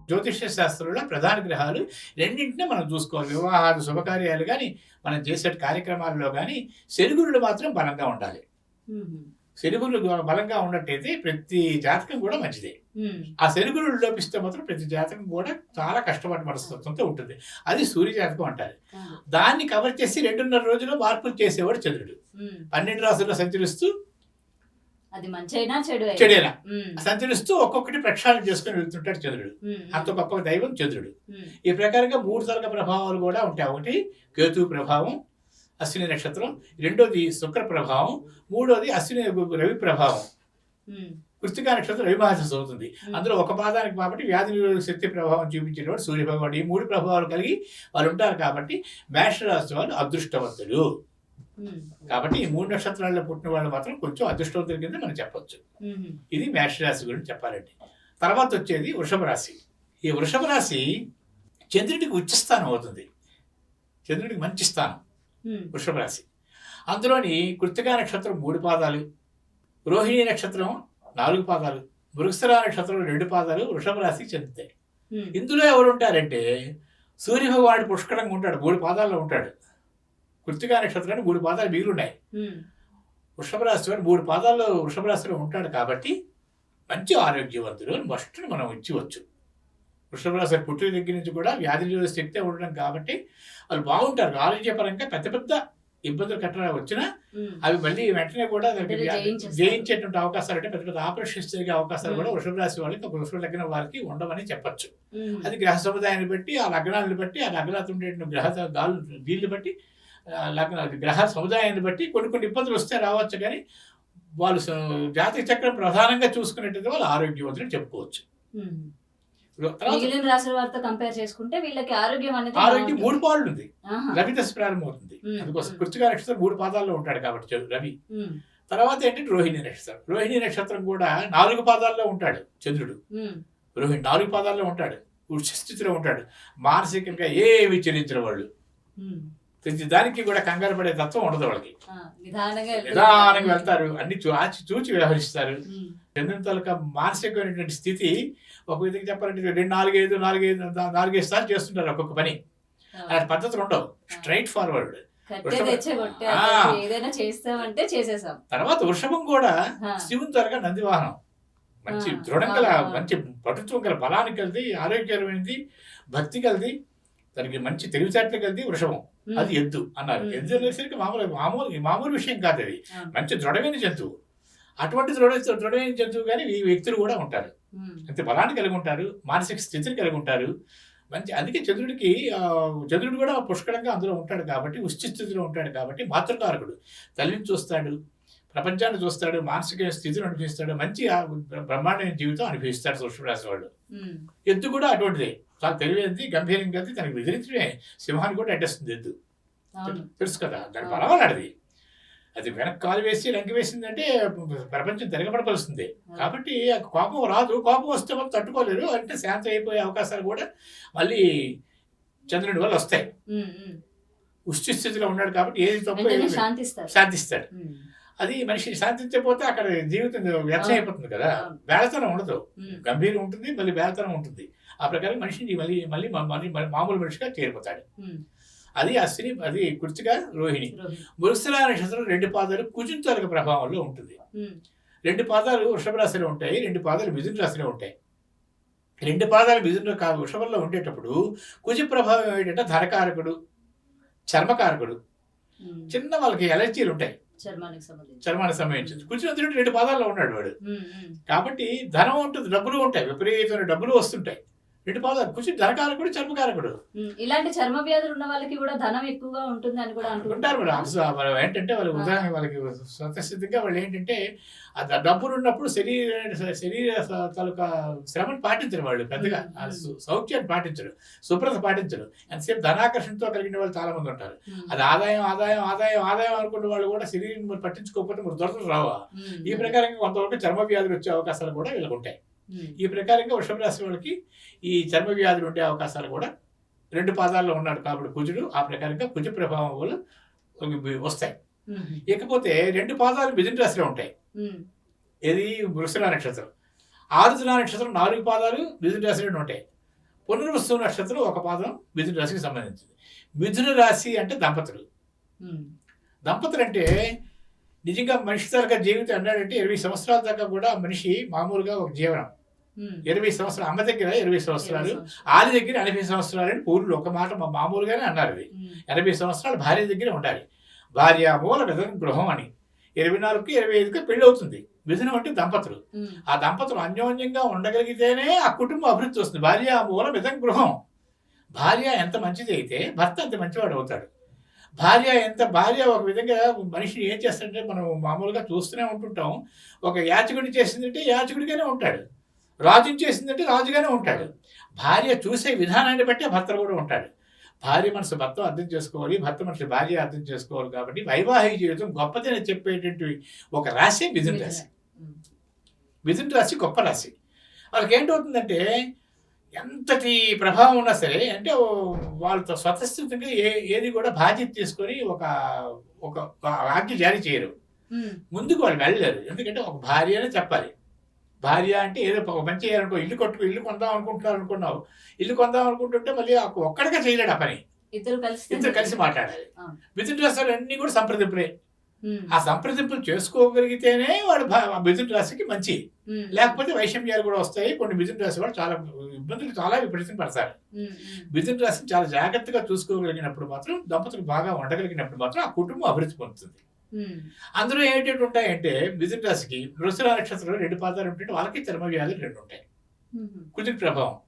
జ్యోతిష్య శాస్త్రంలో ప్రధాన గ్రహాలు రెండింటిని మనం చూసుకోవాలి. వివాహాలు శుభకార్యాలు కానీ మనం చేసే కార్యక్రమాల్లో కానీ శనిగురుడు మాత్రం బలంగా ఉండాలి. శనిగురుడు బలంగా ఉన్నట్టయితే ప్రతి జాతకం కూడా మంచిదే. ఆ శనిగురుడు లోపిస్తే మాత్రం ప్రతి జాతకం కూడా చాలా కష్టపడి మనస్తత్వంతో ఉంటుంది. అది సూర్య జాతకం అంటారు. దాన్ని కవర్ చేసి 2.5 రోజుల్లో మార్పులు చేసేవాడు చంద్రుడు. 12 రాశుల్లో సంచరిస్తూ అది మంచైనా చెడైనా సంచరిస్తూ ఒక్కొక్కటి ప్రక్షాళన చేసుకుని వెళ్తుంటాడు చంద్రుడు. అంత గొప్ప దైవం చంద్రుడు. ఈ ప్రకారంగా 3 తరగ ప్రభావాలు కూడా ఉంటాయి. ఒకటి కేతు ప్రభావం, అశ్విని నక్షత్రం. రెండోది శుక్ర ప్రభావం. మూడోది అశ్విని రవి ప్రభావం. కృత్తికా నక్షత్రం రవి మహాదశ అవుతుంది. అందులో ఒక పాదానికి కాబట్టి వ్యాధి నిరోధక శక్తి ప్రభావం చూపించేవాడు సూర్య భగవానుడు. ఈ 3 ప్రభావాలు కలిగి వాళ్ళు ఉంటారు కాబట్టి మేష రాశి వాళ్ళు అదృష్టవంతులు. కాబట్టి ఈ 3 నక్షత్రాల్లో పుట్టిన వాళ్ళు మాత్రం కొంచెం అదృష్టవంతుల కింద మనం చెప్పొచ్చు. ఇది మేష రాశి గురించి చెప్పాలండి. తర్వాత వచ్చేది వృషభ రాశి. ఈ వృషభ రాశి చంద్రుడికి ఉచ్చస్థానం అవుతుంది. చంద్రుడికి మంచి స్థానం వృషభ రాశి. అందులోని కృత్తికా నక్షత్రం 3 పాదాలు, రోహిణి నక్షత్రం 4 పాదాలు, మృగశిర నక్షత్రం 2 పాదాలు వృషభ రాశికి చెందుతాయి. ఇందులో ఎవరు ఉంటారంటే సూర్యభగవానుడు పుష్కలంగా ఉంటాడు, 3 పాదాల్లో ఉంటాడు. కృత్తికా నక్షత్రానికి 3 పాదాలు మిగిలిన్నాయి. వృషభ రాశి వాడు 3 పాదాల్లో వృషభ రాశిలో ఉంటాడు కాబట్టి మంచి ఆరోగ్యవంతులు అని ఫస్ట్ మనం ఇచ్చివచ్చు. వృషభ రాశి పుట్టిన దగ్గర నుంచి కూడా వ్యాధి నిరోధక శక్తి ఉండడం కాబట్టి వాళ్ళు బాగుంటారు. ఆరోగ్యపరంగా పెద్ద పెద్ద ఇబ్బందులు కట్టడా వచ్చినా అవి మళ్ళీ వెంటనే కూడా జయించేటువంటి అవకాశాలు అంటే పెద్ద పెద్ద ఆపరేషన్స్ జరిగే అవకాశాలు కూడా వృషభ రాశి వాళ్ళకి, వృషభ లగ్నం వారికి ఉండవని చెప్పచ్చు. అది గ్రహ సముదాయాన్ని బట్టి, ఆ లగ్నాలను బట్టి, ఆ లగ్నాలు ఉండే గ్రహ గాలు వీళ్ళని బట్టి, గ్రహ సముదాయాన్ని బట్టి కొన్ని ఇబ్బందులు వస్తే రావచ్చు. కానీ వాళ్ళు జాతక చక్రం ప్రధానంగా చూసుకునేటది వాళ్ళు ఆరోగ్యవంతులు చెప్పుకోవచ్చు. కంపేర్ చేసుకుంటే వీళ్ళకి ఆరోగ్యం 3 పాళ్ళు ఉంది. రవి దశ ప్రారంభమవుతుంది. అందుకోసం కృత్తికా నక్షత్రం 3 పాదాల్లో ఉంటాడు కాబట్టి రవి. తర్వాత ఏంటంటే రోహిణి నక్షత్రం. రోహిణి నక్షత్రం కూడా 4 పాదాల్లో ఉంటాడు చంద్రుడు. రోహిణి 4 పాదాల్లో ఉంటాడు, ఉచ్చ స్థితిలో ఉంటాడు. మానసికంగా ఏమి చెల్లించిన వాళ్ళు ప్రతి దానికి కూడా కంగారు పడే తత్వం ఉండదు వాళ్ళకి. నిదానంగా వెళ్తారు, అన్ని చూచి వ్యవహరిస్తారు. చంద్రుని తాలూకా మానసికమైనటువంటి స్థితి ఒక విధంగా చెప్పాలంటే 4-5 సార్లు చేస్తుంటారు ఒక్కొక్క పని. అలాంటి పద్ధతులు ఉండవు, స్ట్రైట్ ఫార్వర్డ్. తర్వాత వృషభం కూడా శివుని త్వరగా నందివాహనం. మంచి దృఢంగా మంచి పటుత్వం గల బలానికి కలిది, ఆరోగ్యకరమైనది, భక్తి కలిది, దానికి మంచి తెలివితేటలు కలిది వృషభం. అది ఎద్దు అన్నారు. ఎద్దు అనేసరికి మామూలు విషయం కాదు. అది మంచి దృఢమైన జంతువు. అటువంటి దృఢమైన జంతువు కానీ ఈ వ్యక్తులు కూడా ఉంటారు. అంతే బలాన్ని కలిగి ఉంటారు, మానసిక స్థితిని కలిగి ఉంటారు. మంచి అందుకే చంద్రుడు కూడా పుష్కలంగా అందులో ఉంటాడు కాబట్టి, ఉచ్చ స్థితిలో ఉంటాడు కాబట్టి మాతృకారకుడు. తల్లిని చూస్తాడు, ప్రపంచాన్ని చూస్తాడు, మానసిక స్థితిని అనుభవిస్తాడు, మంచి బ్రహ్మాండమైన జీవితం అనుభవిస్తాడు వృషభ రాశి వాళ్ళు. ఎద్దు కూడా అటువంటిదే, చాలా తెలివైనది, గంభీరంగా తనకు ఎదిరించడమే. సింహాన్ని కూడా అడ్డేస్తుంది ఎద్దు, తెలుసు కదా. దాని పర్వాలది. అది వెనక్కి కాలు వేసి లంకి వేసిందంటే ప్రపంచం తిరగబడపలుస్తుంది. కాబట్టి కోపం రాదు. కోపం వస్తే మనం తట్టుకోలేరు. అంటే శాంతం అయిపోయే అవకాశాలు కూడా మళ్ళీ చంద్రుడి వల్ల వస్తాయి. ఉష్టి స్థితిలో ఉన్నాడు కాబట్టి ఏది తప్పు శాంతిస్తాడు. అది మనిషి శాంతించకపోతే అక్కడ జీవితం వ్యర్థం అయిపోతుంది కదా. బేళతనం ఉండదు, గంభీరం ఉంటుంది, మళ్ళీ బేళతనం ఉంటుంది. ఆ ప్రకారం మనిషిని మళ్ళీ మామూలు మనిషిగా చేరిపోతాడు. అది అశ్విని, అది కృత్తిక, రోహిణి. మృగశిర నక్షత్రం 2 పాదాలు కుజుని తాలూకా ప్రభావంలో ఉంటుంది. 2 పాదాలు వృషభ రాశిలో ఉంటాయి, 2 పాదాలు మిథున రాశిలో ఉంటాయి. 2 పాదాలు మిథున వృషభంలో ఉండేటప్పుడు కుజ ప్రభావం ఏంటంటే ధనకారకుడు, చర్మకారకుడు. చిన్న వాళ్ళకి ఎలర్జీలు ఉంటాయి చర్మానికి సంబంధించి. కుజుడు 2 పాదాల్లో ఉన్నాడు వాడు కాబట్టి ధనం ఉంటుంది, డబ్బులు ఉంటాయి, విపరీతమైన డబ్బులు వస్తుంటాయి. 2 పాదాలు కుజుడు ధనకారకుడు, చర్మకారకుడు. ఇలాంటి చర్మ వ్యాధులు ఉన్న వాళ్ళకి కూడా ధనం ఎక్కువగా ఉంటుంది అని కూడా అంటుంటారు. వాళ్ళు ఏంటంటే వాళ్ళు ఉదాహరణ వాళ్ళకి స్వతసిద్ధంగా వాళ్ళు ఏంటంటే డబ్బులు ఉన్నప్పుడు శరీర తాలూకా శ్రమను పాటించరు వాళ్ళు, పెద్దగా సౌఖ్యాన్ని పాటించరు, శుభ్రత పాటించరు. ఎంతసేపు ధనాకర్షణతో కలిగిన వాళ్ళు చాలా మంది ఉంటారు. అది ఆదాయం ఆదాయం ఆదాయం ఆదాయం అనుకున్న వాళ్ళు కూడా శరీరం పట్టించుకోకపోతే మరి దొరకలు రావా. ఈ ప్రకారంగా కొంతవరకు చర్మ వ్యాధులు వచ్చే అవకాశాలు కూడా వీళ్ళకి ఉంటాయి. ఈ ప్రకారంగా వృషభ రాశి వాళ్ళకి ఈ చర్మ వ్యాధులు ఉండే అవకాశాలు కూడా 2 పాదాల్లో ఉన్నాడు కాబట్టి కుజుడు. ఆ ప్రకారంగా కుజ ప్రభావం వల్ల వస్తాయి. ఇకపోతే 2 పాదాలు మిథున రాశిలో ఉంటాయి. ఇది వృషభ నక్షత్రం. ఆరుద్ర నక్షత్రం 4 పాదాలు మిథున రాశిలో ఉంటాయి. పునర్వసు నక్షత్రం ఒక పాదం మిథున రాశికి సంబంధించింది. మిథున రాశి అంటే దంపతులు. దంపతులు అంటే నిజంగా మనిషి తరగ జీవితం అన్నాడంటే 20 సంవత్సరాల దాకా కూడా మనిషి మామూలుగా ఒక జీవనం. 20 సంవత్సరాలు అమ్మ దగ్గర 20 సంవత్సరాలు, ఆది దగ్గర 80 సంవత్సరాలు అని పూర్వులు ఒక మాట మామూలుగానే అన్నారు. ఇది 80 సంవత్సరాలు భార్య దగ్గర ఉండాలి. భార్య మూల మిథున గృహం అని 24కి 25కి పెళ్లి అవుతుంది. మిథునం అంటే దంపతులు. ఆ దంపతులు అన్యోన్యంగా ఉండగలిగితేనే ఆ కుటుంబం అభివృద్ధి వస్తుంది. భార్య మూల మిథున గృహం. భార్య ఎంత మంచిది అయితే భర్త అంత మంచివాడు అవుతాడు. భార్య ఒక విధంగా మనిషిని ఏం చేస్తాడంటే మనం మామూలుగా చూస్తూనే ఉంటుంటాం. ఒక యాచకుడిని చేసిందంటే యాచకుడిగానే ఉంటాడు, రాజుని చేసిందంటే రాజుగానే ఉంటాడు. భార్య చూసే విధానాన్ని బట్టి భర్త కూడా ఉంటాడు. భార్య మనసు భర్త అర్థం చేసుకోవాలి, భర్త మనసు భార్య అర్థం చేసుకోవాలి. కాబట్టి వైవాహిక జీవితం గొప్పదని చెప్పేటువంటి ఒక రాశి మిథున రాశి. మిథున రాశి గొప్ప రాశి. వాళ్ళకి ఏంటవుతుందంటే ఎంతటి ప్రభావం ఉన్నా సరే అంటే వాళ్ళతో స్వతసిద్ధంగా ఏది కూడా బాధ్యత తీసుకొని ఒక ఆజ్ఞ జారీ చేయరు. ముందుకు వాళ్ళు వెళ్ళలేరు. ఎందుకంటే ఒక భార్య అని చెప్పాలి. భార్య అంటే ఏదో ఒక మంచి చేయాలనుకో, ఇల్లు కొందాం అనుకుంటున్నావు, ఇల్లు కొందాం అనుకుంటుంటే మళ్ళీ ఒక్కడిగా చేయలేడు ఆ పని. ఇద్దరు కలిసి మాట్లాడాలి. మిథున రాశులు అన్ని కూడా సంప్రదింపులే. ఆ సంప్రదింపులు చేసుకోగలిగితేనే వాడు మిథున రాశికి మంచి. లేకపోతే వైషమ్యాలు కూడా వస్తాయి. కొన్ని మిథున రాశి వాళ్ళు చాలా ఇబ్బందులు చాలా విపరీతం పడతారు. మిథున రాశిని చాలా జాగ్రత్తగా చూసుకోగలిగినప్పుడు మాత్రం, దంపతులు బాగా ఉండగలిగినప్పుడు మాత్రం ఆ కుటుంబం అభివృద్ధి పొందుతుంది. అందులో ఏంటంటే ఉంటాయంటే మిథున రాశికి వృషభ నక్షత్రంలో 2 పాదాలు ఉంటే వాళ్ళకి చర్మ వ్యాధులు 2 ఉంటాయి, కుజుడి ప్రభావం.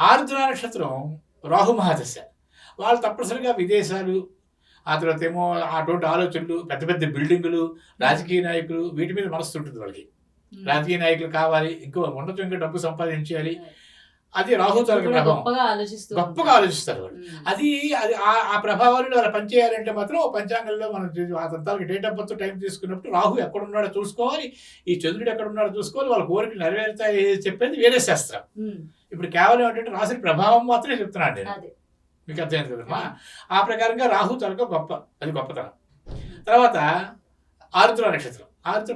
ఆరుద్ర నక్షత్రం రాహు మహాదశ. వాళ్ళు తప్పనిసరిగా విదేశాలు, ఆ తర్వాత ఏమో అటువంటి ఆలోచనలు, పెద్ద పెద్ద బిల్డింగులు, రాజకీయ నాయకులు, వీటి మీద మనసు ఉంటుంది వాళ్ళకి. రాజకీయ నాయకులు కావాలి, ఇంకా డబ్బు సంపాదించాలి. అది రాహు తాలూకు ప్రభావం. గొప్పగా ఆలోచిస్తారు వాళ్ళు. అది ఆ ప్రభావాన్ని వాళ్ళు పనిచేయాలంటే మాత్రం పంచాంగంలో మనం ఆ దంతాలకి డేట్ ఆఫ్ బర్త్ టైం తీసుకున్నప్పుడు రాహు ఎక్కడున్నాడో చూసుకోవాలి, ఈ చంద్రుడు ఎక్కడున్నాడో చూసుకోవాలి, వాళ్ళ కోరికలు నెరవేరుతాయి చెప్పేది వేరే శాస్త్రం. ఇప్పుడు కేవలం ఏంటంటే రాసిన ప్రభావం మాత్రమే చెప్తున్నాను నేను. మీకు అర్థమైంది కదమ్మా. ఆ ప్రకారంగా రాహు తాలూకా అది గొప్పతనం. తర్వాత ఆరుద్ర నక్షత్రం.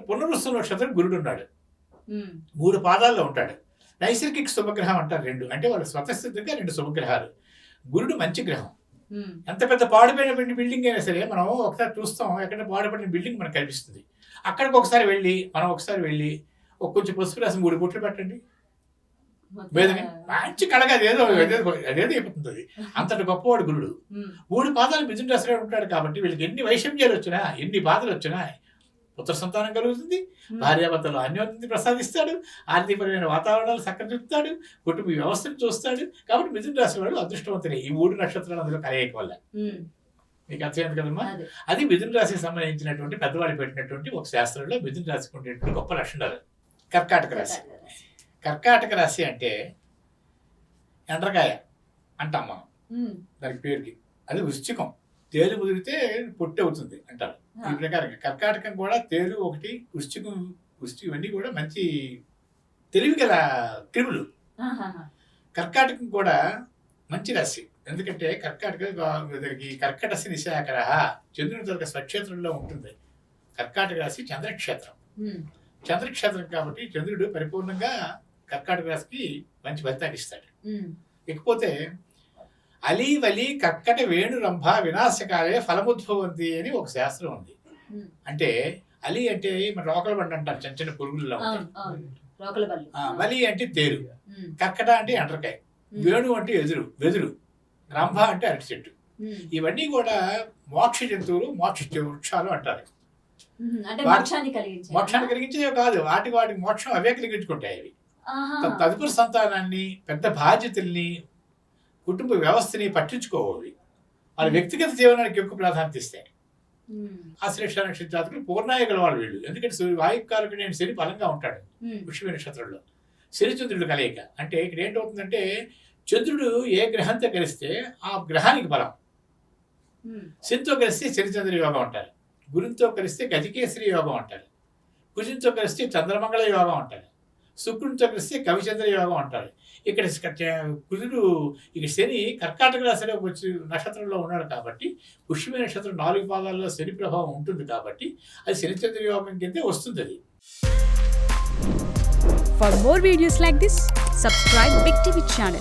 పునర్వసు నక్షత్రం గురుడు ఉన్నాడు, 3 పాదాల్లో ఉంటాడు. నైసర్గిక శుభగ్రహం అంటారు 2. అంటే వాళ్ళు స్వతసిద్ధంగా 2 శుభగ్రహాలు. గురుడు మంచి గ్రహం. ఎంత పెద్ద పాడుపడిన బిల్డింగ్ అయినా సరే మనం ఒకసారి చూస్తాం, ఎక్కడ పాడుపడిన బిల్డింగ్ మనకు కనిపిస్తుంది. అక్కడికి ఒకసారి వెళ్ళి కొంచెం పసుపు రాసి 3 బొట్లు పెట్టండి, మంచి కళగా అదేదో అయిపోతుంది. అంతటి గొప్పవాడు గురుడు. 3 పాదాలు మిథున రాశిలో ఉంటాడు. కాబట్టి వీళ్ళకి ఎన్ని వైషమ్యాలు వచ్చినా, ఎన్ని బాధలు వచ్చినా పుత్ర సంతానం కలుగుతుంది, భార్యాభర్తలు అన్యోన్యతని ప్రసాదిస్తాడు, ఆర్థికపరమైన వాతావరణాలు చక్కదిద్దుతాడు, కుటుంబ వ్యవస్థను చూస్తాడు. కాబట్టి మిథున రాశి వాళ్ళు అదృష్టవంతులే ఈ 3 నక్షత్రాలు అందులో కలయిక వల్ల. మీకు అర్థమైంది కదమ్మా. అది మిథున రాశికి సంబంధించినటువంటి పెద్దవాళ్ళు పెట్టినటువంటి ఒక శాస్త్రంలో మిథున రాశికి ఉండేటువంటి గొప్ప లక్షణాలు. కర్కాటక రాశి. కర్కాటక రాశి అంటే ఎండ్రకాయ అంటాం మనం దానికి పేరుకి. అది వృశ్చికం, తేలు ముదిరితే పొట్టి అవుతుంది అంటారు. ఈ ప్రకారంగా కర్కాటకం కూడా తేలు ఒకటి, వృశ్చికం ఇవన్నీ కూడా మంచి తెలివి గల క్రిములు. కర్కాటకం కూడా మంచి రాశి. ఎందుకంటే కర్కటసి నిశాకర చంద్రుని తరగ స్వక్షేత్రంలో ఉంటుంది. కర్కాటక రాశి చంద్రక్షేత్రం. చంద్రక్షేత్రం కాబట్టి చంద్రుడు పరిపూర్ణంగా కర్కాటక రాశికి మంచి ఫలితాన్ని ఇస్తాడు. ఇకపోతే అలీవలి కర్కట వేణురంభ వినాశకాలే ఫలముద్భవంతి అని ఒక శాస్త్రం ఉంది. అంటే అలి అంటే మన రోకల బండి అంటారు, చిన్న చిన్న పురుగుల్లో ఉంటాయి. వలి అంటే తేలు, కర్కట అంటే ఎండ్రకాయ, వేణు అంటే వెదురు, రంభ అంటే అరటి చెట్టు. ఇవన్నీ కూడా మోక్ష జంతువులు, మోక్ష వృక్షాలు అంటారు. మోక్షాన్ని కలిగించేవి కాదు, వాటికి మోక్షం అవే కలిగించుకుంటాయి. అవి తదుపరి సంతానాన్ని, పెద్ద బాధ్యతల్ని, కుటుంబ వ్యవస్థని పట్టించుకోవాలి. వాళ్ళ వ్యక్తిగత జీవనానికి ఎక్కువ ప్రాధాన్యత ఇస్తాయి. ఆశ్లేష నక్షత్రాలు పూర్ణాయకుల వాళ్ళు వీళ్ళు. ఎందుకంటే వాయుకాలకు నేను శని బలంగా ఉంటాడు వృషభ నక్షత్రంలో. శనిచంద్రుడు కలయిక అంటే ఇక్కడ ఏంటవుతుందంటే చంద్రుడు ఏ గ్రహంతో కలిస్తే ఆ గ్రహానికి బలం. శనితో కలిస్తే శనిచంద్ర యోగం అంటారు, గురునితో కలిస్తే గజకేసరి యోగం అంటారు, కుజునితో కలిస్తే చంద్రమంగళ యోగం అంటారు, శుక్రునితో కలిస్తే కవిచంద్ర యోగం అంటారు. ఇక్కడ కుజుడు ఇక శని కర్కాటక రాశిలో వచ్చి నక్షత్రంలో ఉన్నాడు కాబట్టి పుష్యమి నక్షత్రం 4 పాదాల్లో శని ప్రభావం ఉంటుంది కాబట్టి అది శనిచంద్ర యోగం కిందే వస్తుంది. అది For more videos like this, subscribe Big TV channel.